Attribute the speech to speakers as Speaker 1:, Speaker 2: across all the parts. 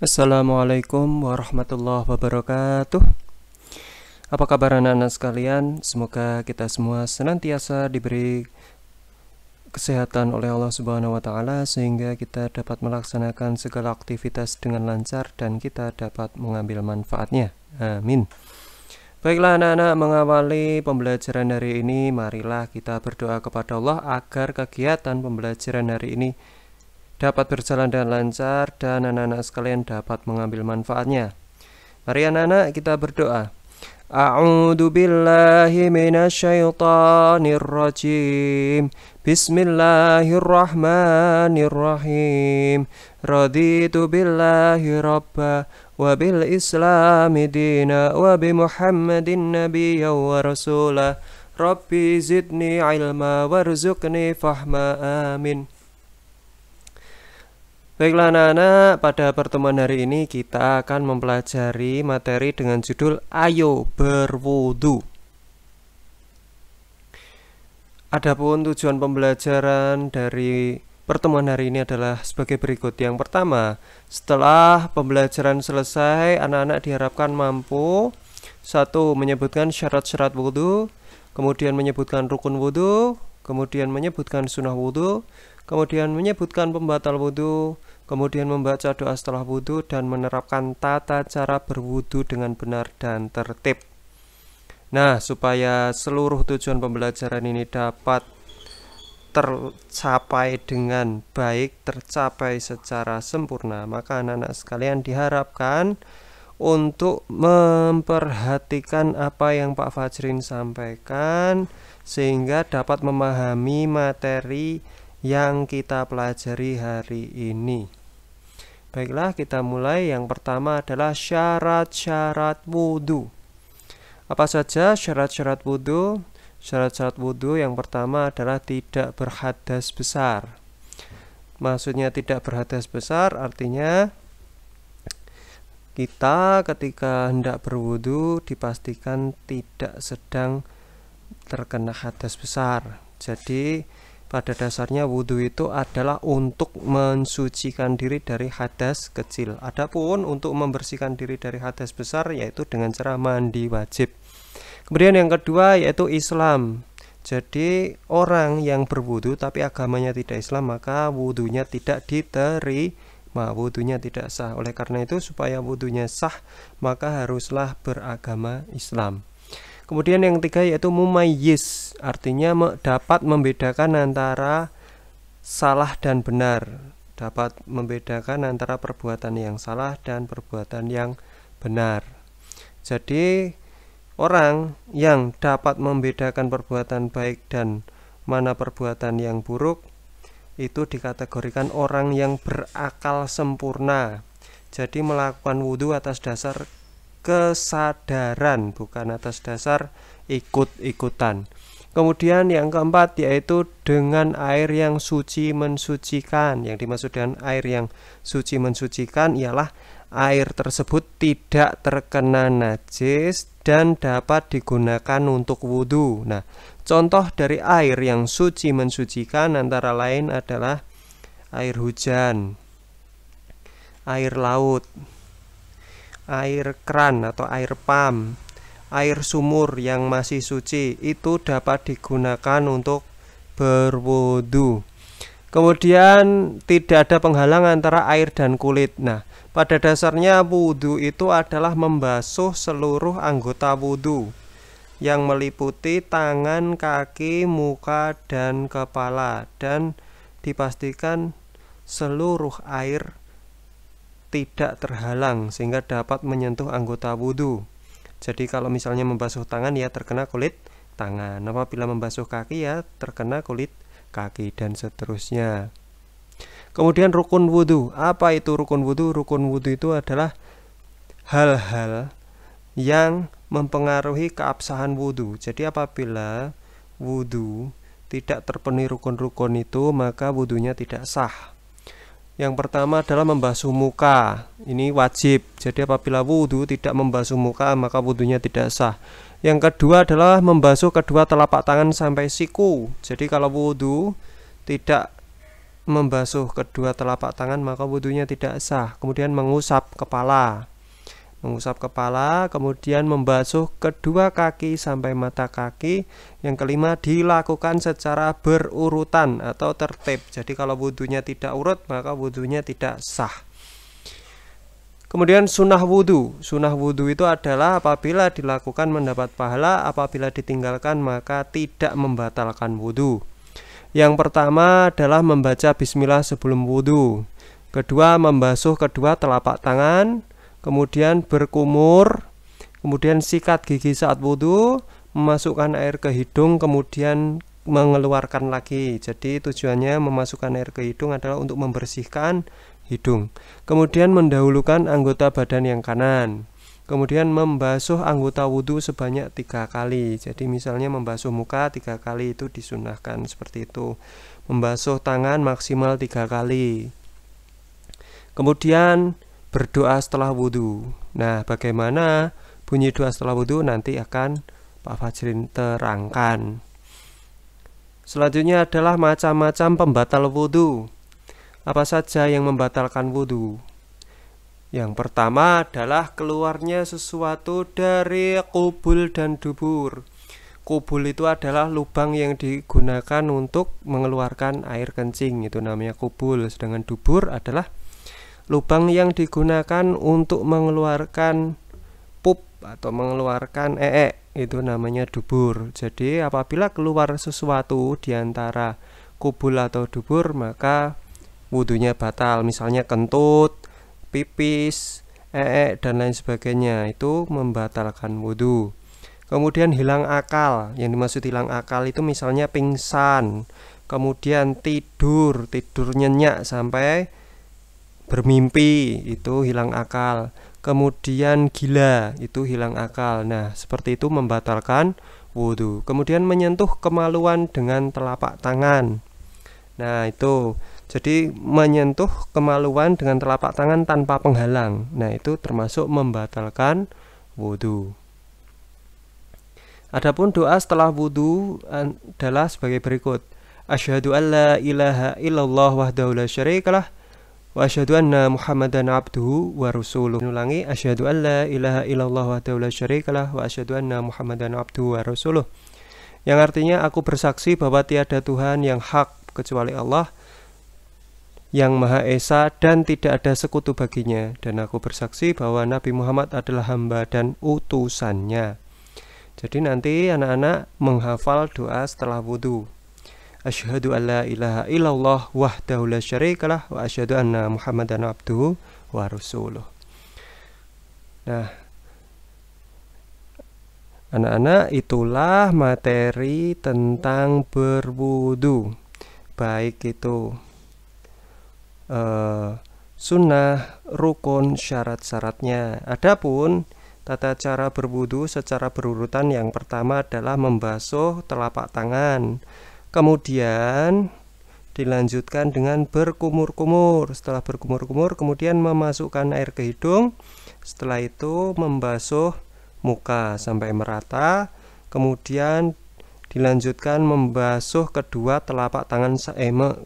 Speaker 1: Assalamualaikum warahmatullahi wabarakatuh. Apa kabar anak-anak sekalian? Semoga kita semua senantiasa diberi kesehatan oleh Allah Subhanahu wa taala sehingga kita dapat melaksanakan segala aktivitas dengan lancar dan kita dapat mengambil manfaatnya. Amin. Baiklah anak-anak, mengawali pembelajaran hari ini, marilah kita berdoa kepada Allah agar kegiatan pembelajaran hari ini dapat berjalan dengan lancar dan anak-anak sekalian dapat mengambil manfaatnya. Mari anak-anak kita berdoa. A'udzu billahi minasyaitonir rajim. Bismillahirrahmanirrahim. Raditu billahi rabba wa bil islami dina wa bi Muhammadin nabiyya wa rasulah. Rabbi zidni ilma warzuqni fahma. Amin. Baiklah anak-anak, pada pertemuan hari ini kita akan mempelajari materi dengan judul Ayo Berwudu. Adapun tujuan pembelajaran dari pertemuan hari ini adalah sebagai berikut. Yang pertama, setelah pembelajaran selesai, anak-anak diharapkan mampu: 1. Menyebutkan syarat-syarat wudu, kemudian menyebutkan rukun wudu, kemudian menyebutkan sunnah wudu, kemudian menyebutkan pembatal wudu, kemudian membaca doa setelah wudu dan menerapkan tata cara berwudu dengan benar dan tertib. Nah, supaya seluruh tujuan pembelajaran ini dapat tercapai dengan baik, tercapai secara sempurna, maka anak-anak sekalian diharapkan untuk memperhatikan apa yang Pak Fajrin sampaikan sehingga dapat memahami materi yang kita pelajari hari ini. Baiklah, kita mulai. Yang pertama adalah syarat-syarat wudu. Apa saja syarat-syarat wudu? Syarat-syarat wudu yang pertama adalah tidak berhadas besar. Maksudnya tidak berhadas besar artinya kita ketika hendak berwudu dipastikan tidak sedang terkena hadas besar. Jadi pada dasarnya wudhu itu adalah untuk mensucikan diri dari hadas kecil. Adapun untuk membersihkan diri dari hadas besar yaitu dengan cara mandi wajib. Kemudian yang kedua yaitu Islam. Jadi orang yang berwudhu tapi agamanya tidak Islam maka wudhunya tidak diterima, wudhunya tidak sah. Oleh karena itu supaya wudhunya sah maka haruslah beragama Islam. Kemudian yang ketiga yaitu mumayyiz, artinya dapat membedakan antara salah dan benar, dapat membedakan antara perbuatan yang salah dan perbuatan yang benar. Jadi orang yang dapat membedakan perbuatan baik dan mana perbuatan yang buruk itu dikategorikan orang yang berakal sempurna. Jadi melakukan wudhu atas dasar kesadaran, bukan atas dasar ikut-ikutan. Kemudian yang keempat yaitu dengan air yang suci mensucikan. Yang dimaksud dengan air yang suci mensucikan ialah air tersebut tidak terkena najis dan dapat digunakan untuk wudhu. Nah, contoh dari air yang suci mensucikan antara lain adalah air hujan, air laut, air keran atau air pam, air sumur yang masih suci, itu dapat digunakan untuk berwudu. Kemudian tidak ada penghalang antara air dan kulit. Nah, pada dasarnya wudu itu adalah membasuh seluruh anggota wudu yang meliputi tangan, kaki, muka, dan kepala, dan dipastikan seluruh air tidak terhalang sehingga dapat menyentuh anggota wudhu. Jadi kalau misalnya membasuh tangan ya terkena kulit tangan, apabila membasuh kaki ya terkena kulit kaki dan seterusnya. Kemudian rukun wudhu. Apa itu rukun wudhu? Rukun wudhu itu adalah hal-hal yang mempengaruhi keabsahan wudhu. Jadi apabila wudhu tidak terpenuhi rukun-rukun itu maka wudhunya tidak sah. Yang pertama adalah membasuh muka. Ini wajib. Jadi apabila wudhu tidak membasuh muka maka wudhunya tidak sah. Yang kedua adalah membasuh kedua telapak tangan sampai siku. Jadi kalau wudhu tidak membasuh kedua telapak tangan maka wudunya tidak sah. Kemudian mengusap kepala, kemudian membasuh kedua kaki sampai mata kaki. Yang kelima, dilakukan secara berurutan atau tertib. Jadi kalau wudunya tidak urut maka wudunya tidak sah. Kemudian sunnah wudu. Sunnah wudu itu adalah apabila dilakukan mendapat pahala, apabila ditinggalkan maka tidak membatalkan wudu. Yang pertama adalah membaca bismillah sebelum wudu. Kedua, membasuh kedua telapak tangan. Kemudian berkumur. Kemudian sikat gigi saat wudu. Memasukkan air ke hidung, kemudian mengeluarkan lagi. Jadi tujuannya memasukkan air ke hidung adalah untuk membersihkan hidung. Kemudian mendahulukan anggota badan yang kanan. Kemudian membasuh anggota wudhu sebanyak 3 kali. Jadi misalnya membasuh muka 3 kali itu disunahkan seperti itu. Membasuh tangan maksimal 3 kali. Kemudian berdoa setelah wudhu. Nah, bagaimana bunyi doa setelah wudhu nanti akan Pak Fajrin terangkan. Selanjutnya adalah macam-macam pembatal wudhu. Apa saja yang membatalkan wudhu? Yang pertama adalah keluarnya sesuatu dari kubul dan dubur. Kubul itu adalah lubang yang digunakan untuk mengeluarkan air kencing, itu namanya kubul. Sedangkan dubur adalah lubang yang digunakan untuk mengeluarkan pup atau mengeluarkan itu namanya dubur. Jadi apabila keluar sesuatu di antara kubul atau dubur maka wudunya batal. Misalnya kentut, pipis, dan lain sebagainya, itu membatalkan wudu. Kemudian hilang akal. Yang dimaksud hilang akal itu misalnya pingsan, kemudian tidur nyenyak sampai bermimpi, itu hilang akal. Kemudian gila, itu hilang akal. Nah, seperti itu membatalkan wudu. Kemudian menyentuh kemaluan dengan telapak tangan. Nah, itu jadi menyentuh kemaluan dengan telapak tangan tanpa penghalang. Nah, itu termasuk membatalkan wudu. Adapun doa setelah wudu adalah sebagai berikut. Asyhadu an la ilaha illallah wahdahu la syarikalah wa asyhadu anna Muhammadan abduhu wa rasuluh. Ulangi, asyhadu an la ilaha illallah wahdahu la syarikalah wa asyhadu anna Muhammadan abduhu wa rasuluh. Yang artinya aku bersaksi bahwa tiada Tuhan yang hak kecuali Allah yang Maha Esa dan tidak ada sekutu baginya, dan aku bersaksi bahwa Nabi Muhammad adalah hamba dan utusannya. Jadi nanti anak-anak menghafal doa setelah wudu. Asyhadu an la ilaha illallah wahdahu la syarikalah wa asyhadu anna Muhammadan abduhu wa rasuluh. Nah, anak-anak, itulah materi tentang berwudu. Baik itu sunnah, rukun, syarat-syaratnya. Adapun tata cara berwudu secara berurutan, yang pertama adalah membasuh telapak tangan. Kemudian dilanjutkan dengan berkumur-kumur. Setelah berkumur-kumur kemudian memasukkan air ke hidung. Setelah itu membasuh muka sampai merata. Kemudian dilanjutkan membasuh kedua telapak tangan,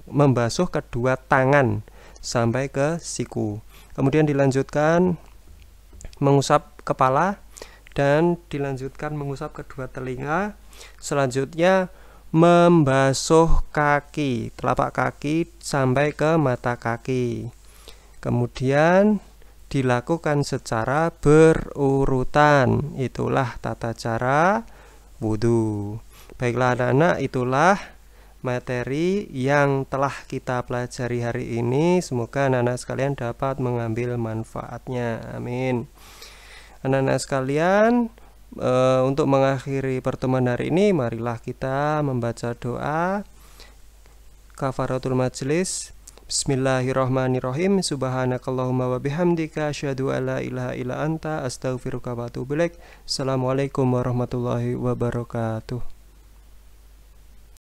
Speaker 1: membasuh kedua tangan sampai ke siku. Kemudian dilanjutkan mengusap kepala dan dilanjutkan mengusap kedua telinga. Selanjutnya membasuh kaki, telapak kaki sampai ke mata kaki. Kemudian dilakukan secara berurutan. Itulah tata cara wudu. Baiklah anak-anak, itulah materi yang telah kita pelajari hari ini. Semoga anak-anak sekalian dapat mengambil manfaatnya. Amin. Anak-anak sekalian, untuk mengakhiri pertemuan hari ini, marilah kita membaca doa kafaratul majlis. Bismillahirrahmanirrahim. Subhanakallahumma wa bihamdika asyhadu an la ilaha illa anta astaghfiruka wa atubu ilaik. Assalamualaikum warahmatullahi wabarakatuh.